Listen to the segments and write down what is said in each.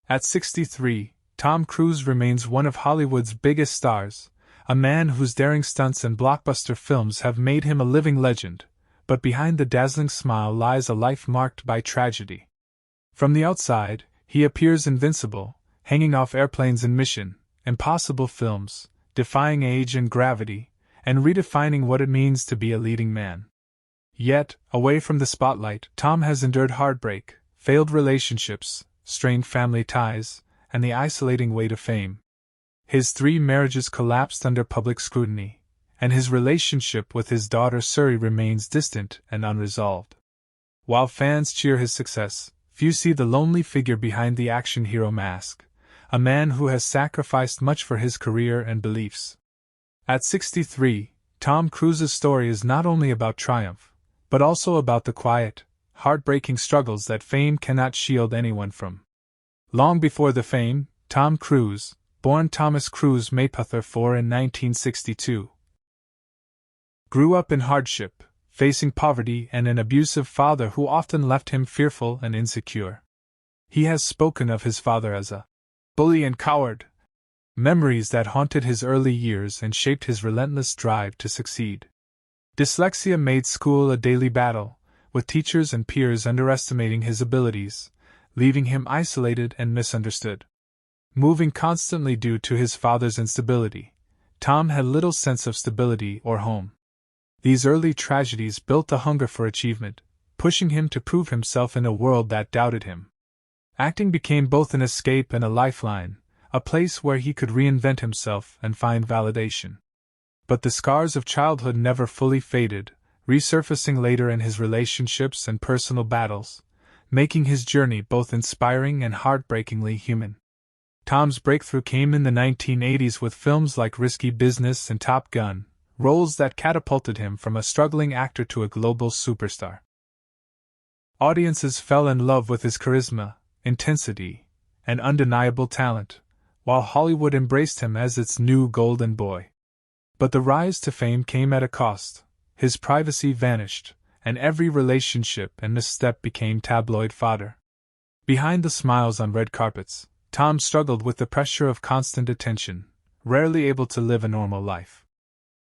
At 63, Tom Cruise remains one of Hollywood's biggest stars, a man whose daring stunts and blockbuster films have made him a living legend, but behind the dazzling smile lies a life marked by tragedy. From the outside, he appears invincible, hanging off airplanes in Mission Impossible films, defying age and gravity, and redefining what it means to be a leading man. Yet, away from the spotlight, Tom has endured heartbreak, failed relationships, strained family ties, and the isolating weight of fame. His 3 marriages collapsed under public scrutiny, and his relationship with his daughter Suri remains distant and unresolved. While fans cheer his success, few see the lonely figure behind the action hero mask, a man who has sacrificed much for his career and beliefs. At 63, Tom Cruise's story is not only about triumph, but also about the quiet, heartbreaking struggles that fame cannot shield anyone from. Long before the fame, Tom Cruise, born Thomas Cruise Maypother IV in 1962, grew up in hardship, facing poverty and an abusive father who often left him fearful and insecure. He has spoken of his father as a bully and coward, memories that haunted his early years and shaped his relentless drive to succeed. Dyslexia made school a daily battle, with teachers and peers underestimating his abilities, leaving him isolated and misunderstood. Moving constantly due to his father's instability, Tom had little sense of stability or home. These early tragedies built a hunger for achievement, pushing him to prove himself in a world that doubted him. Acting became both an escape and a lifeline, a place where he could reinvent himself and find validation. But the scars of childhood never fully faded, resurfacing later in his relationships and personal battles, making his journey both inspiring and heartbreakingly human. Tom's breakthrough came in the 1980s with films like Risky Business and Top Gun, roles that catapulted him from a struggling actor to a global superstar. Audiences fell in love with his charisma, intensity, and undeniable talent, while Hollywood embraced him as its new golden boy. But the rise to fame came at a cost. His privacy vanished, and every relationship and misstep became tabloid fodder. Behind the smiles on red carpets, Tom struggled with the pressure of constant attention, rarely able to live a normal life.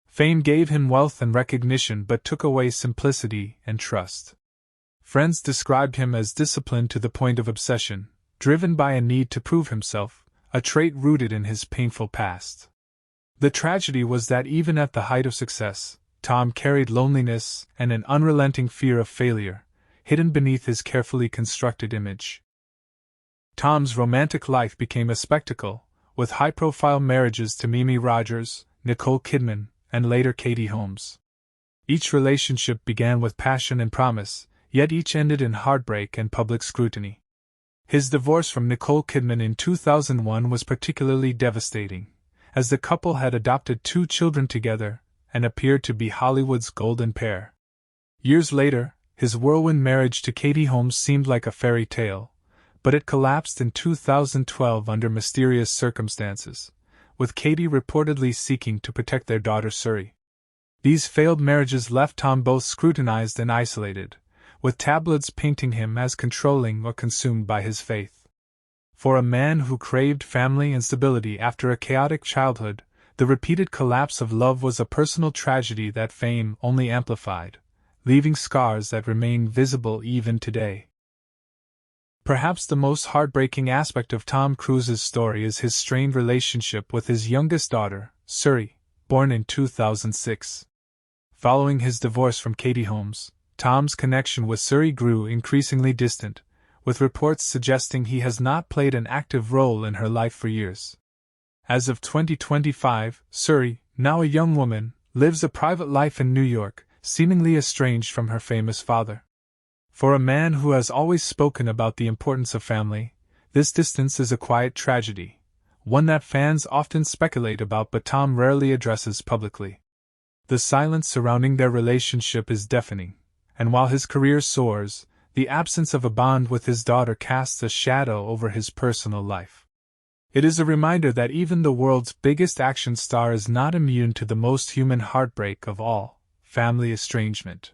Fame gave him wealth and recognition but took away simplicity and trust. Friends described him as disciplined to the point of obsession, driven by a need to prove himself, a trait rooted in his painful past. The tragedy was that even at the height of success, Tom carried loneliness and an unrelenting fear of failure, hidden beneath his carefully constructed image. Tom's romantic life became a spectacle, with high-profile marriages to Mimi Rogers, Nicole Kidman, and later Katie Holmes. Each relationship began with passion and promise, yet each ended in heartbreak and public scrutiny. His divorce from Nicole Kidman in 2001 was particularly devastating, as the couple had adopted 2 children together and appeared to be Hollywood's golden pair. Years later, his whirlwind marriage to Katie Holmes seemed like a fairy tale, but it collapsed in 2012 under mysterious circumstances, with Katie reportedly seeking to protect their daughter Suri. These failed marriages left Tom both scrutinized and isolated, with tabloids painting him as controlling or consumed by his faith. For a man who craved family and stability after a chaotic childhood, the repeated collapse of love was a personal tragedy that fame only amplified, leaving scars that remain visible even today. Perhaps the most heartbreaking aspect of Tom Cruise's story is his strained relationship with his youngest daughter, Suri, born in 2006. Following his divorce from Katie Holmes, Tom's connection with Suri grew increasingly distant, with reports suggesting he has not played an active role in her life for years. As of 2025, Suri, now a young woman, lives a private life in New York, seemingly estranged from her famous father. For a man who has always spoken about the importance of family, this distance is a quiet tragedy, one that fans often speculate about but Tom rarely addresses publicly. The silence surrounding their relationship is deafening, and while his career soars, the absence of a bond with his daughter casts a shadow over his personal life. It is a reminder that even the world's biggest action star is not immune to the most human heartbreak of all, family estrangement.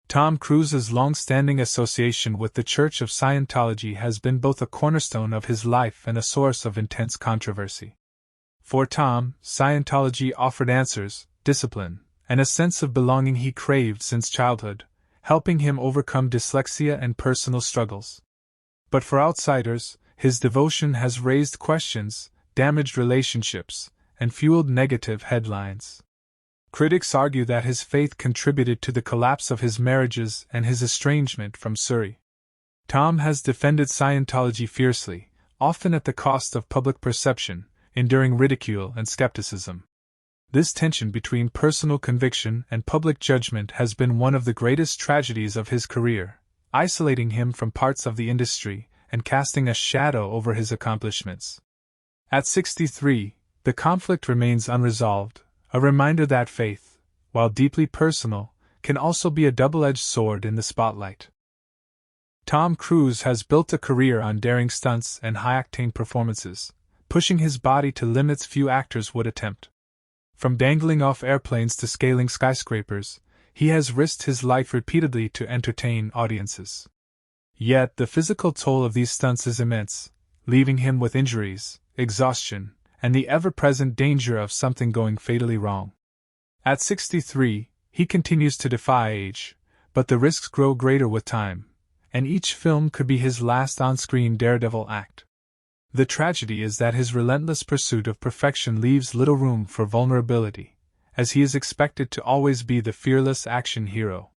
Tom Cruise's long-standing association with the Church of Scientology has been both a cornerstone of his life and a source of intense controversy. For Tom, Scientology offered answers, discipline, and a sense of belonging he craved since childhood, helping him overcome dyslexia and personal struggles. But for outsiders, his devotion has raised questions, damaged relationships, and fueled negative headlines. Critics argue that his faith contributed to the collapse of his marriages and his estrangement from Suri. Tom has defended Scientology fiercely, often at the cost of public perception, enduring ridicule and skepticism. This tension between personal conviction and public judgment has been one of the greatest tragedies of his career, isolating him from parts of the industry and casting a shadow over his accomplishments. At 63, the conflict remains unresolved, a reminder that faith, while deeply personal, can also be a double-edged sword in the spotlight. Tom Cruise has built a career on daring stunts and high-octane performances, pushing his body to limits few actors would attempt. From dangling off airplanes to scaling skyscrapers, he has risked his life repeatedly to entertain audiences. Yet the physical toll of these stunts is immense, leaving him with injuries, exhaustion, and the ever-present danger of something going fatally wrong. At 63, he continues to defy age, but the risks grow greater with time, and each film could be his last on-screen daredevil act. The tragedy is that his relentless pursuit of perfection leaves little room for vulnerability, as he is expected to always be the fearless action hero.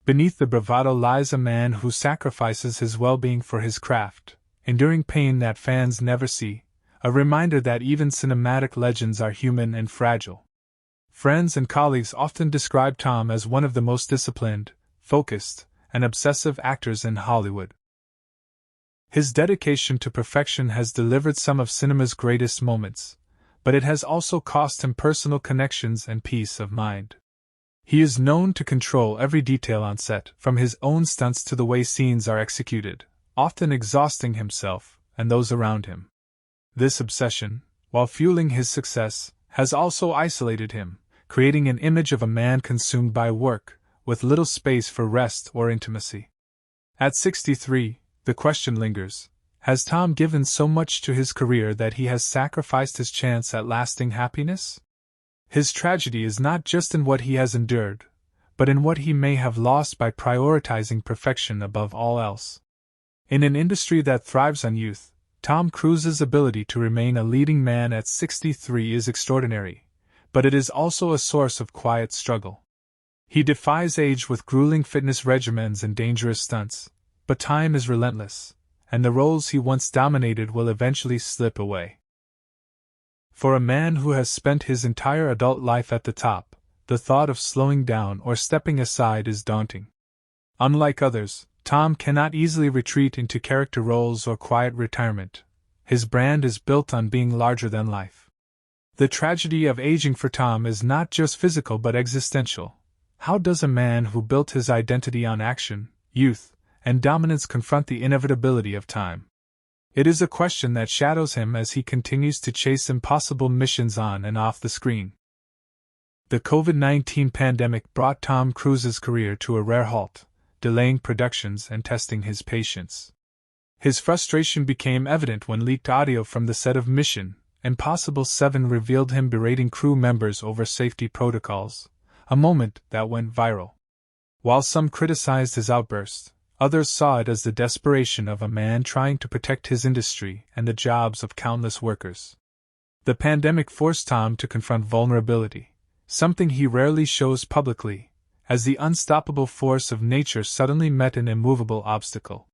Beneath the bravado lies a man who sacrifices his well-being for his craft, enduring pain that fans never see, a reminder that even cinematic legends are human and fragile. Friends and colleagues often describe Tom as one of the most disciplined, focused, and obsessive actors in Hollywood. His dedication to perfection has delivered some of cinema's greatest moments, but it has also cost him personal connections and peace of mind. He is known to control every detail on set, from his own stunts to the way scenes are executed, often exhausting himself and those around him. This obsession, while fueling his success, has also isolated him, creating an image of a man consumed by work, with little space for rest or intimacy. At 63, the question lingers: has Tom given so much to his career that he has sacrificed his chance at lasting happiness? His tragedy is not just in what he has endured, but in what he may have lost by prioritizing perfection above all else. In an industry that thrives on youth, Tom Cruise's ability to remain a leading man at 63 is extraordinary, but it is also a source of quiet struggle. He defies age with grueling fitness regimens and dangerous stunts, but time is relentless, and the roles he once dominated will eventually slip away. For a man who has spent his entire adult life at the top, the thought of slowing down or stepping aside is daunting. Unlike others, Tom cannot easily retreat into character roles or quiet retirement. His brand is built on being larger than life. The tragedy of aging for Tom is not just physical but existential. How does a man who built his identity on action, youth, and dominance confront the inevitability of time? It is a question that shadows him as he continues to chase impossible missions on and off the screen. The COVID-19 pandemic brought Tom Cruise's career to a rare halt, delaying productions and testing his patience. His frustration became evident when leaked audio from the set of Mission Impossible 7 revealed him berating crew members over safety protocols, a moment that went viral. While some criticized his outburst, others saw it as the desperation of a man trying to protect his industry and the jobs of countless workers. The pandemic forced Tom to confront vulnerability, something he rarely shows publicly, as the unstoppable force of nature suddenly met an immovable obstacle.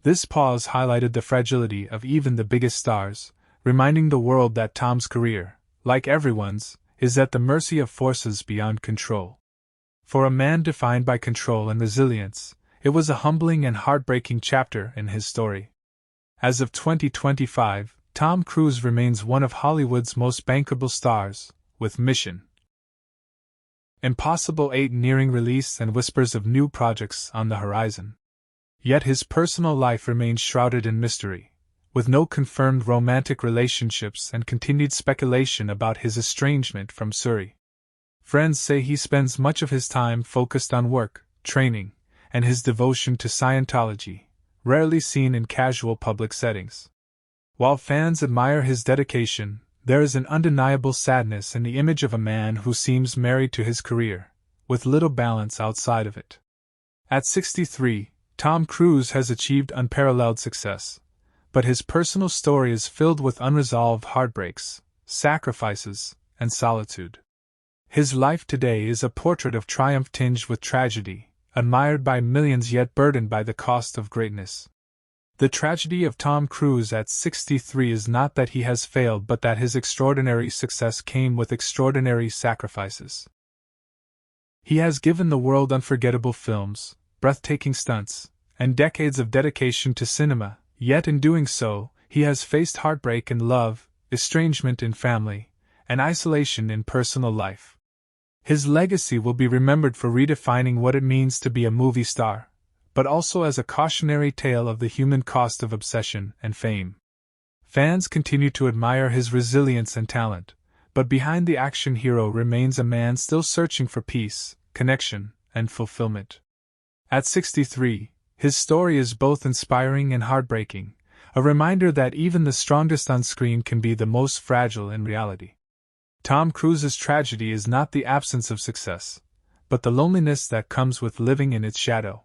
This pause highlighted the fragility of even the biggest stars, reminding the world that Tom's career, like everyone's, is at the mercy of forces beyond control. For a man defined by control and resilience, it was a humbling and heartbreaking chapter in his story. As of 2025, Tom Cruise remains one of Hollywood's most bankable stars, with Mission Impossible 8 nearing release and whispers of new projects on the horizon. Yet his personal life remains shrouded in mystery, with no confirmed romantic relationships and continued speculation about his estrangement from Suri. Friends say he spends much of his time focused on work, training, and his devotion to Scientology, rarely seen in casual public settings. While fans admire his dedication, there is an undeniable sadness in the image of a man who seems married to his career, with little balance outside of it. At 63, Tom Cruise has achieved unparalleled success, but his personal story is filled with unresolved heartbreaks, sacrifices, and solitude. His life today is a portrait of triumph tinged with tragedy, admired by millions yet burdened by the cost of greatness. The tragedy of Tom Cruise at 63 is not that he has failed but that his extraordinary success came with extraordinary sacrifices. He has given the world unforgettable films, breathtaking stunts, and decades of dedication to cinema, yet in doing so, he has faced heartbreak in love, estrangement in family, and isolation in personal life. His legacy will be remembered for redefining what it means to be a movie star, but also as a cautionary tale of the human cost of obsession and fame. Fans continue to admire his resilience and talent, but behind the action hero remains a man still searching for peace, connection, and fulfillment. At 63, his story is both inspiring and heartbreaking, a reminder that even the strongest on screen can be the most fragile in reality. Tom Cruise's tragedy is not the absence of success, but the loneliness that comes with living in its shadow.